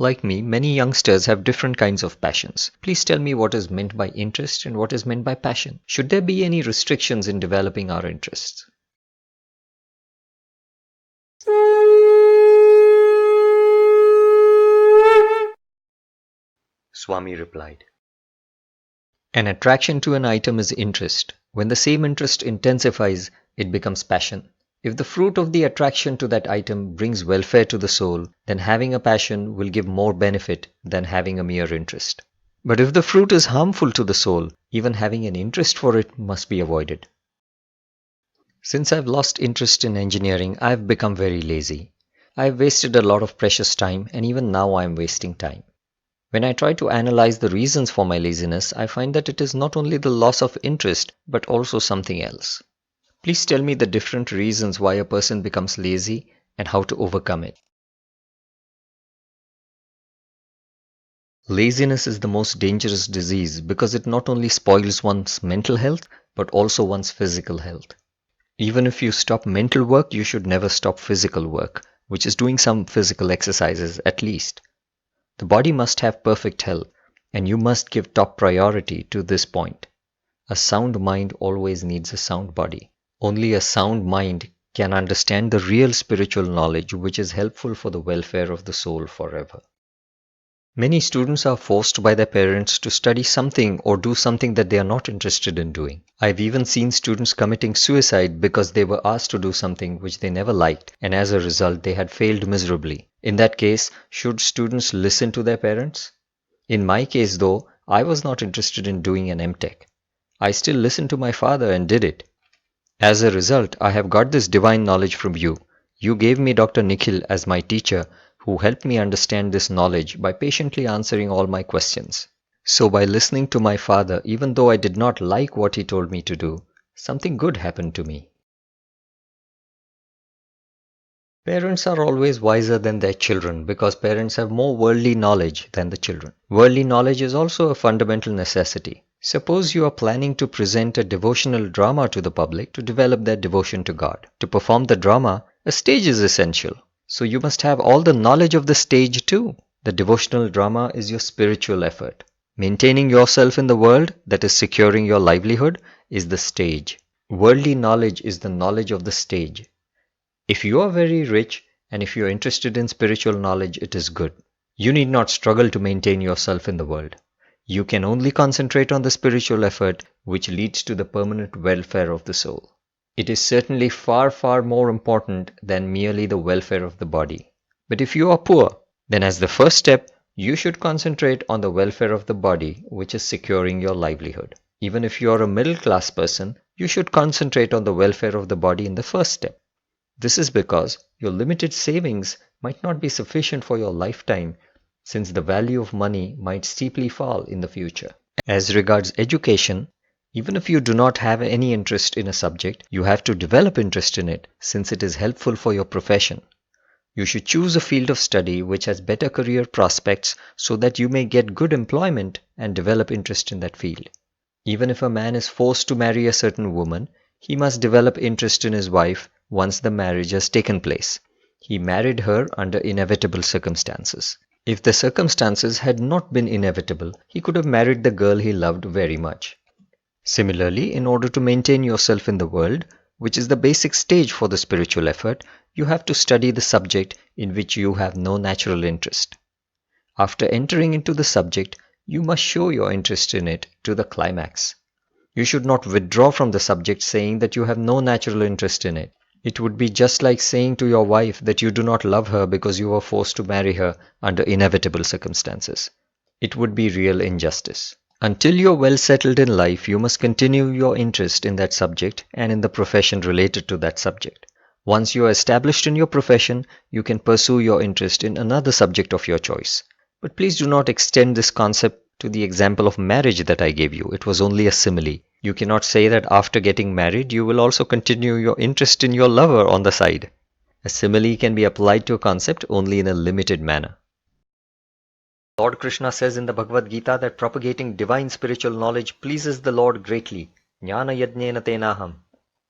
Like me, many youngsters have different kinds of passions. Please tell me what is meant by interest and what is meant by passion. Should there be any restrictions in developing our interests? Swami replied, an attraction to an item is interest. When the same interest intensifies, it becomes passion. If the fruit of the attraction to that item brings welfare to the soul, then having a passion will give more benefit than having a mere interest. But if the fruit is harmful to the soul, even having an interest for it must be avoided. Since I've lost interest in engineering, I've become very lazy. I've wasted a lot of precious time, and even now I'm wasting time. When I try to analyze the reasons for my laziness, I find that it is not only the loss of interest, but also something else. Please tell me the different reasons why a person becomes lazy and how to overcome it. Laziness is the most dangerous disease because it not only spoils one's mental health, but also one's physical health. Even if you stop mental work, you should never stop physical work, which is doing some physical exercises at least. The body must have perfect health, and you must give top priority to this point. A sound mind always needs a sound body. Only a sound mind can understand the real spiritual knowledge which is helpful for the welfare of the soul forever. Many students are forced by their parents to study something or do something that they are not interested in doing. I've even seen students committing suicide because they were asked to do something which they never liked, and as a result they had failed miserably. In that case, should students listen to their parents? In my case though, I was not interested in doing an MTech. I still listened to my father and did it. As a result, I have got this divine knowledge from you. You gave me Dr. Nikhil as my teacher, who helped me understand this knowledge by patiently answering all my questions. So by listening to my father, even though I did not like what he told me to do, something good happened to me. Parents are always wiser than their children because parents have more worldly knowledge than the children. Worldly knowledge is also a fundamental necessity. Suppose you are planning to present a devotional drama to the public to develop their devotion to God. To perform the drama, a stage is essential. So you must have all the knowledge of the stage too. The devotional drama is your spiritual effort. Maintaining yourself in the world, that is securing your livelihood, is the stage. Worldly knowledge is the knowledge of the stage. If you are very rich and if you are interested in spiritual knowledge, it is good. You need not struggle to maintain yourself in the world. You can only concentrate on the spiritual effort which leads to the permanent welfare of the soul. It is certainly far, far more important than merely the welfare of the body. But if you are poor, then as the first step, you should concentrate on the welfare of the body, which is securing your livelihood. Even if you are a middle-class person, you should concentrate on the welfare of the body in the first step. This is because your limited savings might not be sufficient for your lifetime, since the value of money might steeply fall in the future. As regards education, even if you do not have any interest in a subject, you have to develop interest in it, since it is helpful for your profession. You should choose a field of study which has better career prospects so that you may get good employment and develop interest in that field. Even if a man is forced to marry a certain woman, he must develop interest in his wife once the marriage has taken place. He married her under inevitable circumstances. If the circumstances had not been inevitable, he could have married the girl he loved very much. Similarly, in order to maintain yourself in the world, which is the basic stage for the spiritual effort, you have to study the subject in which you have no natural interest. After entering into the subject, you must show your interest in it to the climax. You should not withdraw from the subject saying that you have no natural interest in it. It would be just like saying to your wife that you do not love her because you were forced to marry her under inevitable circumstances. It would be real injustice. Until you are well settled in life, you must continue your interest in that subject and in the profession related to that subject. Once you are established in your profession, you can pursue your interest in another subject of your choice. But please do not extend this concept to the example of marriage that I gave you. It was only a simile. You cannot say that after getting married, you will also continue your interest in your lover on the side. A simile can be applied to a concept only in a limited manner. Lord Krishna says in the Bhagavad Gita that propagating divine spiritual knowledge pleases the Lord greatly. Jnana yajnena tenaham.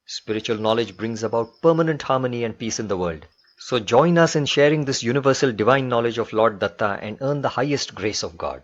Spiritual knowledge brings about permanent harmony and peace in the world. So join us in sharing this universal divine knowledge of Lord Datta and earn the highest grace of God.